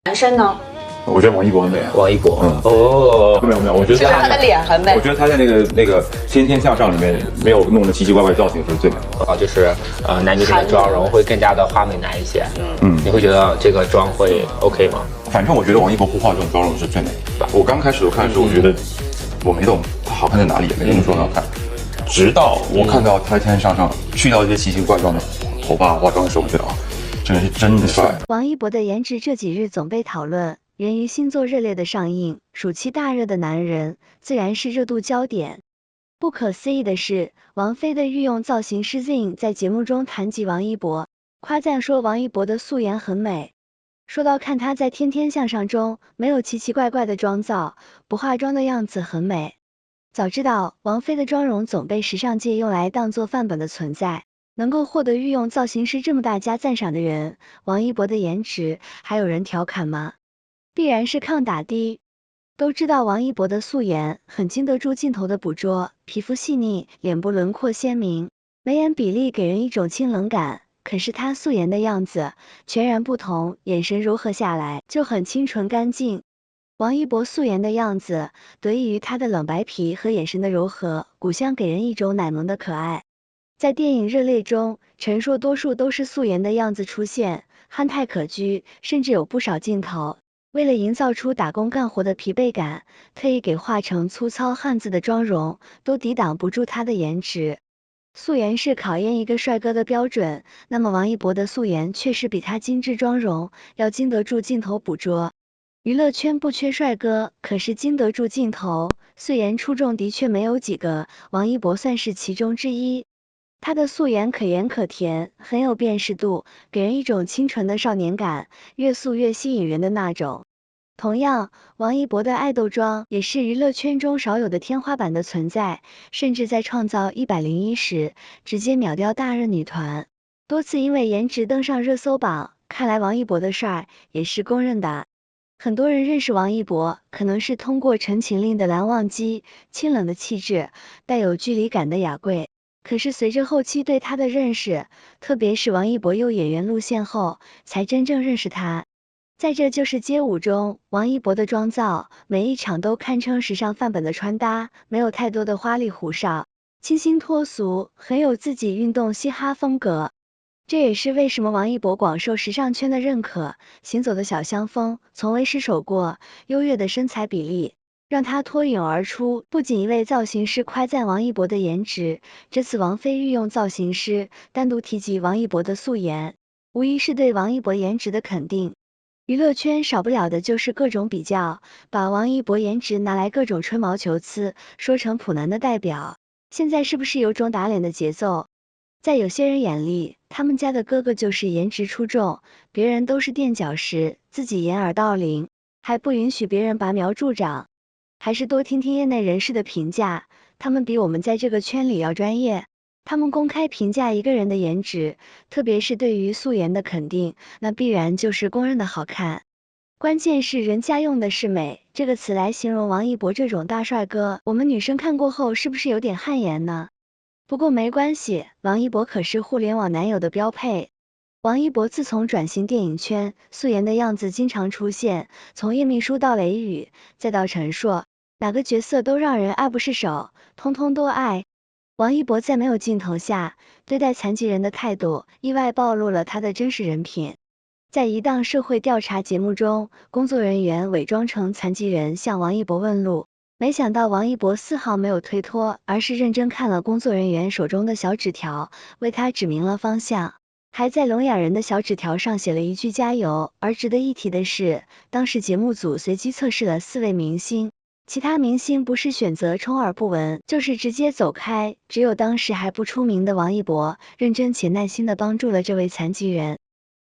男生呢？我觉得王一博很美啊。王一博，没有，我觉得他的脸很美。我觉得他在那个《天天向上》里面没有弄的奇奇怪怪造型是最美的。就是男女生的妆容会更加的花美男一些。你会觉得这个妆会 OK 吗？反正我觉得王一博不化这种妆容是最美的。我刚开始看的时候，我觉得我没懂他好看在哪里，也没怎么说很好看。直到我看到他《天天向上》去掉一些奇形怪状的头发化妆的时候，我觉得这个人是真的帅。王一博的颜值这几日总被讨论。源于新作热烈的上映，暑期大热的男人自然是热度焦点。不可思议的是，王菲的御用造型师 Zing 在节目中谈及王一博，夸赞说王一博的素颜很美。说到看他在《天天向上》中没有奇奇怪怪的妆造，不化妆的样子很美。早知道王菲的妆容总被时尚界用来当作范本的存在，能够获得御用造型师这么大家赞赏的人，王一博的颜值还有人调侃吗？必然是抗打低。都知道王一博的素颜很经得住镜头的捕捉，皮肤细腻，脸部轮廓鲜明，眉眼比例给人一种清冷感。可是他素颜的样子全然不同，眼神柔和下来就很清纯干净。王一博素颜的样子得益于他的冷白皮和眼神的柔和，骨相给人一种奶萌的可爱。在电影《热烈》中，陈硕多数都是素颜的样子出现，憨态可掬，甚至有不少镜头为了营造出打工干活的疲惫感，特意给画成粗糙汉子的妆容，都抵挡不住他的颜值。素颜是考验一个帅哥的标准，那么王一博的素颜确实比他精致妆容要经得住镜头捕捉。娱乐圈不缺帅哥，可是经得住镜头，素颜出众的确没有几个，王一博算是其中之一。他的素颜可盐可甜，很有辨识度，给人一种清纯的少年感，越素越吸引人的那种。同样，王一博的爱豆妆也是娱乐圈中少有的天花板的存在，甚至在创造101时直接秒掉大热女团，多次因为颜值登上热搜榜，看来王一博的帅也是公认的。很多人认识王一博，可能是通过《陈情令》的蓝忘机，清冷的气质，带有距离感的雅贵。可是随着后期对他的认识，特别是王一博有演员路线后，才真正认识他。在这就是街舞中，王一博的妆造，每一场都堪称时尚范本的穿搭，没有太多的花里胡哨，清新脱俗，很有自己运动嘻哈风格。这也是为什么王一博广受时尚圈的认可，行走的小香风从未失手过，优越的身材比例让他脱颖而出。不仅一位造型师夸赞王一博的颜值，这次王菲御用造型师单独提及王一博的素颜，无疑是对王一博颜值的肯定。娱乐圈少不了的就是各种比较，把王一博颜值拿来各种吹毛求疵，说成普男的代表。现在是不是有种打脸的节奏？在有些人眼里，他们家的哥哥就是颜值出众，别人都是垫脚石，自己掩耳盗铃，还不允许别人拔苗助长。还是多听听业内人士的评价，他们比我们在这个圈里要专业。他们公开评价一个人的颜值，特别是对于素颜的肯定，那必然就是公认的好看。关键是人家用的是美这个词来形容王一博这种大帅哥，我们女生看过后是不是有点汗颜呢？不过没关系，王一博可是互联网男友的标配。王一博自从转型电影圈，素颜的样子经常出现，从叶秘书到雷雨，再到陈硕，哪个角色都让人爱不释手，通通都爱。王一博在没有镜头下对待残疾人的态度，意外暴露了他的真实人品。在一档社会调查节目中，工作人员伪装成残疾人向王一博问路，没想到王一博丝毫没有推脱，而是认真看了工作人员手中的小纸条，为他指明了方向，还在聋哑人的小纸条上写了一句加油。而值得一提的是，当时节目组随机测试了4位明星，其他明星不是选择充耳不闻，就是直接走开，只有当时还不出名的王一博，认真且耐心地帮助了这位残疾人。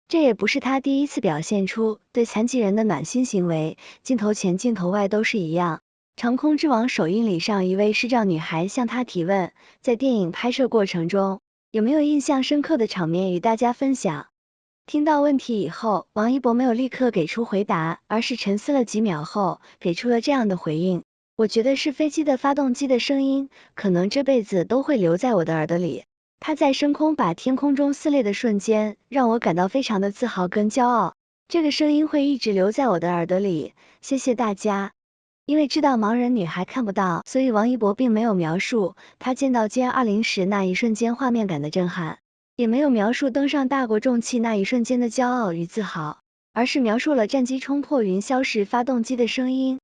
这也不是他第一次表现出对残疾人的暖心行为，镜头前镜头外都是一样。长空之王首映礼上，一位视障女孩向他提问，在电影拍摄过程中，有没有印象深刻的场面与大家分享？听到问题以后，王一博没有立刻给出回答，而是沉思了几秒后，给出了这样的回应：我觉得是飞机的发动机的声音，可能这辈子都会留在我的耳朵里。它在升空把天空中撕裂的瞬间，让我感到非常的自豪跟骄傲。这个声音会一直留在我的耳朵里，谢谢大家。因为知道盲人女孩看不到，所以王一博并没有描述他见到歼20时那一瞬间画面感的震撼，也没有描述登上大国重器那一瞬间的骄傲与自豪，而是描述了战机冲破云霄时发动机的声音。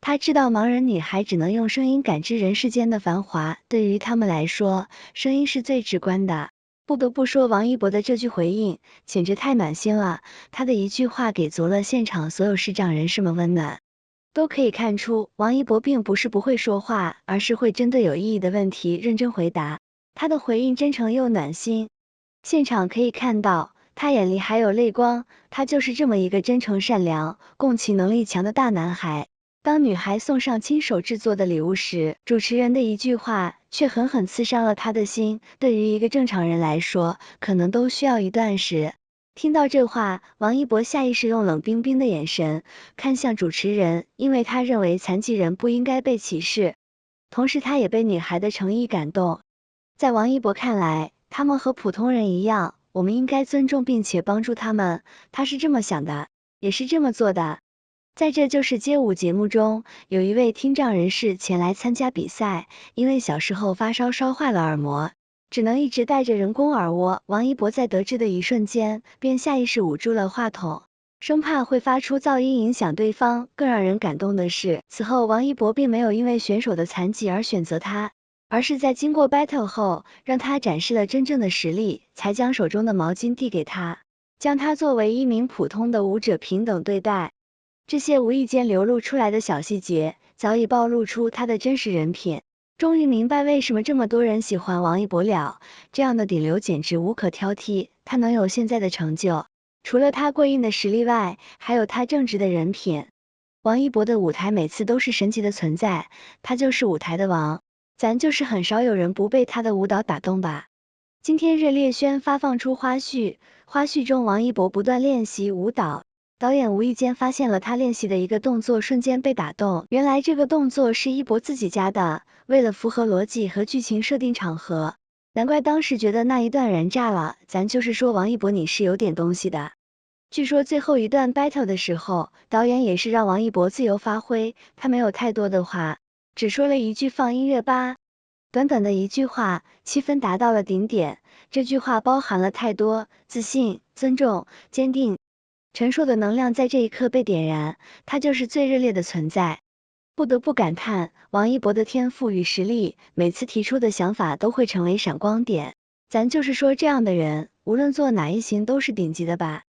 他知道盲人女孩只能用声音感知人世间的繁华，对于他们来说，声音是最直观的。不得不说，王一博的这句回应简直太暖心了，他的一句话给足了现场所有视障人士们温暖。都可以看出，王一博并不是不会说话，而是会针对有意义的问题认真回答。他的回应真诚又暖心，现场可以看到，他眼里还有泪光，他就是这么一个真诚善良、共情能力强的大男孩。当女孩送上亲手制作的礼物时，主持人的一句话却狠狠刺伤了他的心，对于一个正常人来说，可能都需要一段时。听到这话，王一博下意识用冷冰冰的眼神看向主持人，因为他认为残疾人不应该被歧视，同时他也被女孩的诚意感动。在王一博看来，他们和普通人一样，我们应该尊重并且帮助他们，他是这么想的，也是这么做的。在这就是街舞节目中，有一位听障人士前来参加比赛，因为小时候发烧烧坏了耳膜，只能一直戴着人工耳蜗。王一博在得知的一瞬间，便下意识捂住了话筒，生怕会发出噪音影响对方。更让人感动的是，此后王一博并没有因为选手的残疾而选择他，而是在经过 battle 后，让他展示了真正的实力，才将手中的毛巾递给他，将他作为一名普通的舞者平等对待。这些无意间流露出来的小细节，早已暴露出他的真实人品。终于明白为什么这么多人喜欢王一博了，这样的顶流简直无可挑剔，他能有现在的成就，除了他过硬的实力外，还有他正直的人品。王一博的舞台每次都是神奇的存在，他就是舞台的王，咱就是很少有人不被他的舞蹈打动吧。今天热烈宣发放出花絮，花絮中王一博不断练习舞蹈，导演无意间发现了他练习的一个动作，瞬间被打动。原来这个动作是一博自己加的，为了符合逻辑和剧情设定场合，难怪当时觉得那一段人炸了。咱就是说王一博你是有点东西的。据说最后一段 battle 的时候，导演也是让王一博自由发挥，他没有太多的话，只说了一句放音乐吧。短短的一句话，气氛达到了顶点。这句话包含了太多自信、尊重、坚定。陈硕的能量在这一刻被点燃，他就是最热烈的存在。不得不感叹王一博的天赋与实力，每次提出的想法都会成为闪光点。咱就是说这样的人，无论做哪一行都是顶级的吧。